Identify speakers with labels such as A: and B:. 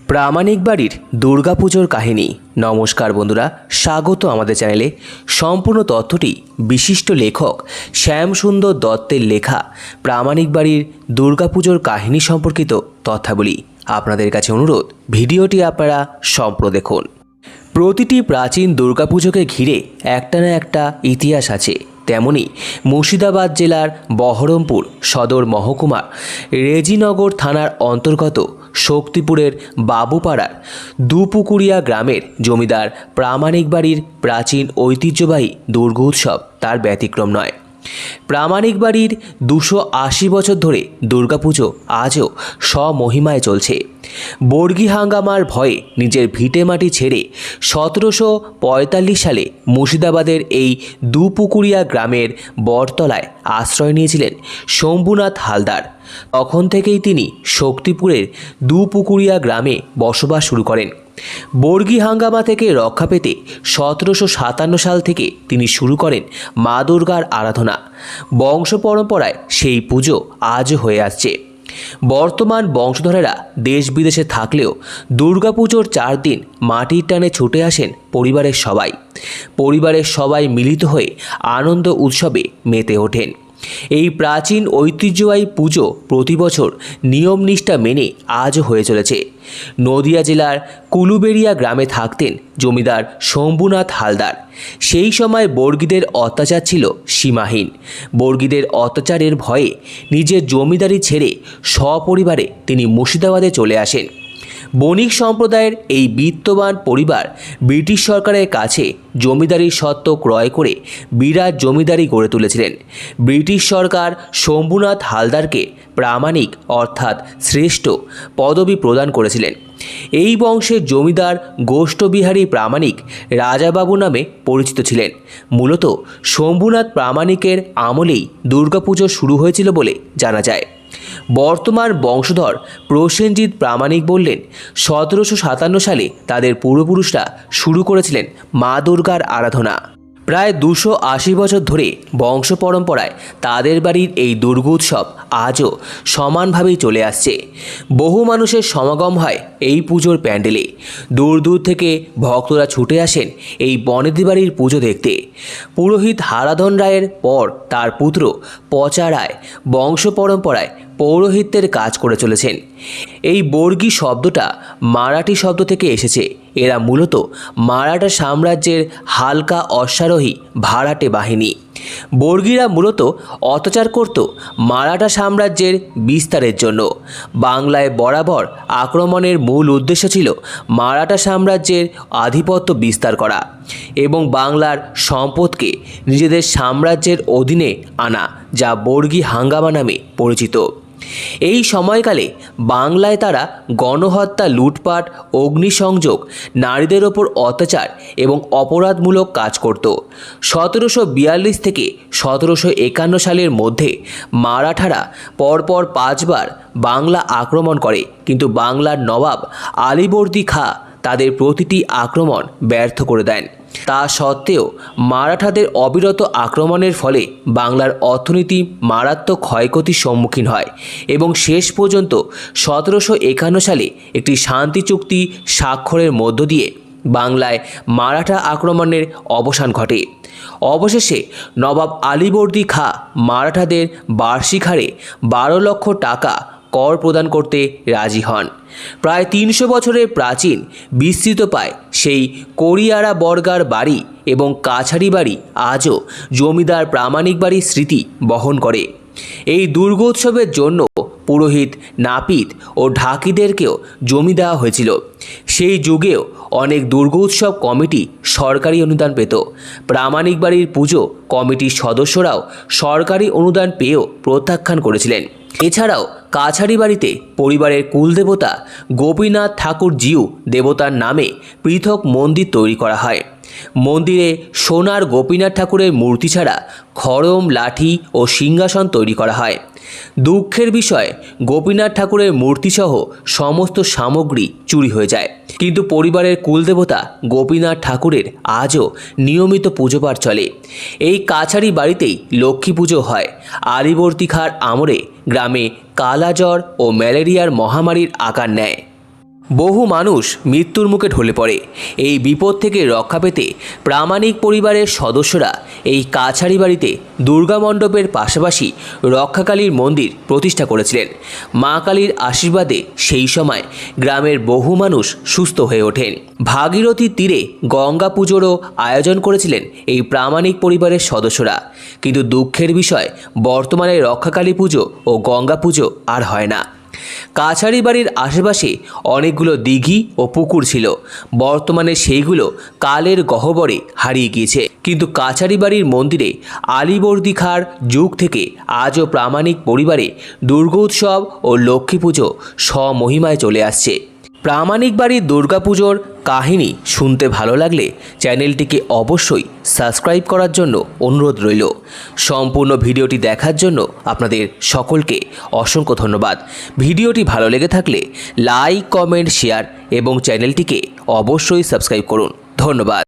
A: প্রামাণিক বাড়ির দুর্গাপুজোর কাহিনী। নমস্কার বন্ধুরা, স্বাগত আমাদের চ্যানেলে। সম্পূর্ণ তথ্যটি বিশিষ্ট লেখক শ্যামসুন্দর দত্তের লেখা প্রামাণিক বাড়ির দুর্গাপুজোর কাহিনী সম্পর্কিত তথ্যাবলী। আপনাদের কাছে অনুরোধ, ভিডিওটি আপনারা সম্পূর্ণ দেখুন। প্রতিটি প্রাচীন দুর্গাপুজোকে ঘিরে একটা না একটা ইতিহাস আছে। তেমনি মুর্শিদাবাদ জেলার বহরমপুর সদর মহকুমার রেজিনগর থানার অন্তর্গত শক্তিপুরের বাবুপাড়ার দুপুকুরিয়া গ্রামের জমিদার প্রামাণিক বাড়ির প্রাচীন ঐতিহ্যবাহী দুর্গোৎসব তার ব্যতিক্রম নয়। প্রামাণিক বাড়ির 280 বছর ধরে দুর্গাপুজো আজও স্বমহিমায় চলছে। বর্গী হাঙ্গামার ভয়ে নিজের ভিটেমাটি ছেড়ে 1745 সালে মুর্শিদাবাদের এই দুপুকুরিয়া গ্রামের বটতলায় আশ্রয় নিয়েছিলেন শম্ভুনাথ হালদার। তখন থেকেই তিনি শক্তিপুরের দুপুকুরিয়া গ্রামে বসবাস শুরু করেন। বর্গী হাঙ্গামা থেকে রক্ষা পেতে 1757 সাল থেকে তিনি শুরু করেন মা দুর্গার আরাধনা। বংশ পরম্পরায় সেই পুজো আজও হয়ে আসছে। বর্তমান বংশধরেরা দেশ বিদেশে থাকলেও দুর্গাপুজোর 4 দিন মাটির টানে ছুটে আসেন পরিবারের সবাই মিলিত হয়ে আনন্দ উৎসবে মেতে ওঠেন। এই প্রাচীন ঐতিহ্যবাহী পুজো প্রতি বছর নিয়ম নিষ্ঠা মেনে আজও হয়ে চলেছে। নদিয়া জেলার কুলুবেড়িয়া গ্রামে থাকতেন জমিদার শম্ভুনাথ হালদার। সেই সময় বর্গীদের অত্যাচার ছিল সীমাহীন। বর্গীদের অত্যাচারের ভয়ে নিজের জমিদারি ছেড়ে সপরিবারে তিনি মুর্শিদাবাদে চলে আসেন। বণিক সম্প্রদায়ের এই বিত্তবান পরিবার ব্রিটিশ সরকারের কাছে জমিদারির স্বত্ব ক্রয় করে বিরাট জমিদারি গড়ে তুলেছিলেন। ব্রিটিশ সরকার শম্ভুনাথ হালদারকে প্রামাণিক অর্থাৎ শ্রেষ্ঠ পদবি প্রদান করেছিলেন। এই বংশের জমিদার গোষ্ঠবিহারী প্রামাণিক রাজাবাবু নামে পরিচিত ছিলেন। মূলত শম্ভুনাথ প্রামাণিকের আমলেই দুর্গাপুজো শুরু হয়েছিল বলে জানা যায়। বর্তমান বংশধর প্রসেনজিৎ প্রামাণিক বললেন, 1757 সালে তাদের পূর্বপুরুষরা শুরু করেছিলেন মা দুর্গার আরাধনা। প্রায় 280 বছর ধরে বংশ পরম্পরায় তাদের বাড়ির এই দুর্গোৎসব আজও সমানভাবেই চলে আসছে। বহু মানুষের সমাগম হয় এই পুজোর প্যান্ডেলে। দূর দূর থেকে ভক্তরা ছুটে আসেন এই বনেদি বাড়ির পুজো দেখতে। পুরোহিত হারাধন রায়ের পর তার পুত্র পচা রায় বংশ পরম্পরায় পৌরোহিত্যের কাজ করে চলেছেন। এই বর্গী শব্দটা মারাঠি শব্দ থেকে এসেছে। এরা মূলত মারাঠা সাম্রাজ্যের হালকা অশ্বারোহী ভাড়াটে বাহিনী। বর্গীরা মূলত অত্যাচার করত মারাঠা সাম্রাজ্যের বিস্তারের জন্য। বাংলায় বরাবর আক্রমণের মূল উদ্দেশ্য ছিল মারাঠা সাম্রাজ্যের আধিপত্য বিস্তার করা এবং বাংলার সম্পদকে নিজেদের সাম্রাজ্যের অধীনে আনা, যা বর্গী হাঙ্গামা নামে পরিচিত। এই সময়কালে বাংলায় তারা গণহত্যা, লুটপাট, অগ্নিসংযোগ, নারীদের ওপর অত্যাচার এবং অপরাধমূলক কাজ করত। 1742 থেকে 1751 সালের মধ্যে মারাঠারা পরপর 5 বার বাংলা আক্রমণ করে, কিন্তু বাংলার নবাব আলীবর্দী খাঁ তাদের প্রতিটি আক্রমণ ব্যর্থ করে দেন। তা সত্ত্বেও মারাঠাদের অবিরত আক্রমণের ফলে বাংলার অর্থনীতি মারাত্মক ক্ষয়ক্ষতির সম্মুখীন হয় এবং শেষ পর্যন্ত 1751 সালে একটি শান্তি চুক্তি স্বাক্ষরের মধ্য দিয়ে বাংলায় মারাঠা আক্রমণের অবসান ঘটে। অবশেষে নবাব আলীবর্দী খাঁ মারাঠাদের বার্ষিক হারে 12 লক্ষ টাকা কর প্রদান করতে রাজি হন। প্রায় 300 বছরের প্রাচীন বিস্তৃত পায় সেই করিয়ারা বর্গার বাড়ি এবং কাছারি বাড়ি আজও জমিদার প্রামাণিক বাড়ির স্মৃতি বহন করে। এই দুর্গোৎসবের জন্য পুরোহিত, নাপিত ও ঢাকিদেরকেও জমি দেওয়া হয়েছিল। সেই যুগেও অনেক দুর্গোৎসব কমিটি সরকারি অনুদান পেত। প্রামাণিক বাড়ির পুজো কমিটির সদস্যরাও সরকারি অনুদান পেয়েও প্রত্যাখ্যান করেছিলেন। এছাড়াও কাছারি বাড়িতে পরিবারের কুলদেবতা গোপীনাথ ঠাকুর জিউ দেবতার নামে পৃথক মন্দির তৈরি করা হয়। মন্দিরে সোনার গোপীনাথ ঠাকুরের মূর্তি ছাড়া খড়ম, লাঠি ও সিংহাসন তৈরি করা হয়। দুঃখের বিষয়, গোপীনাথ ঠাকুরের মূর্তিসহ সমস্ত সামগ্রী চুরি হয়ে যায়, কিন্তু পরিবারের কুলদেবতা গোপীনাথ ঠাকুরের আজও নিয়মিত পুজোপাঠ চলে। এই কাছারি বাড়িতেই লক্ষ্মী পুজো হয়। আলীবর্দী খাঁর আমলে গ্রামে কালাজ্বর ও ম্যালেরিয়ার মহামারীর আকার নেয়। বহু মানুষ মৃত্যুর মুখে ঢলে পড়ে। এই বিপদ থেকে রক্ষা পেতে প্রামাণিক পরিবারের সদস্যরা এই কাছারি বাড়িতে দুর্গা মণ্ডপের পাশাপাশি রক্ষাকালীর মন্দির প্রতিষ্ঠা করেছিলেন। মা কালীর আশীর্বাদে সেই সময় গ্রামের বহু মানুষ সুস্থ হয়ে ওঠেন। ভাগীরথীর তীরে গঙ্গা পুজোরও আয়োজন করেছিলেন এই প্রামাণিক পরিবারের সদস্যরা। কিন্তু দুঃখের বিষয়, বর্তমানে রক্ষাকালী পুজো ও গঙ্গা পুজো আর হয় না। কাছারি বাড়ির আশেপাশে অনেকগুলো দিঘি ও পুকুর ছিল, বর্তমানে সেইগুলো কালের গহ্বরে হারিয়ে গিয়েছে। কিন্তু কাছারি বাড়ির মন্দিরে আলীবর্দী খাঁর যুগ থেকে আজও প্রামাণিক পরিবারে দুর্গোৎসব ও লক্ষ্মী পুজো স্বমহিমায় চলে আসছে। প্রামাণিক বাড়ির দুর্গাপুজোর কাহিনী শুনতে ভালো লাগলে চ্যানেলটিকে অবশ্যই সাবস্ক্রাইব করার জন্য অনুরোধ রইল। সম্পূর্ণ ভিডিওটি দেখার জন্য আপনাদের সকলকে অসংখ্য ধন্যবাদ। ভিডিওটি ভালো লেগে থাকলে লাইক, কমেন্ট, শেয়ার এবং চ্যানেলটিকে অবশ্যই সাবস্ক্রাইব করুন। ধন্যবাদ।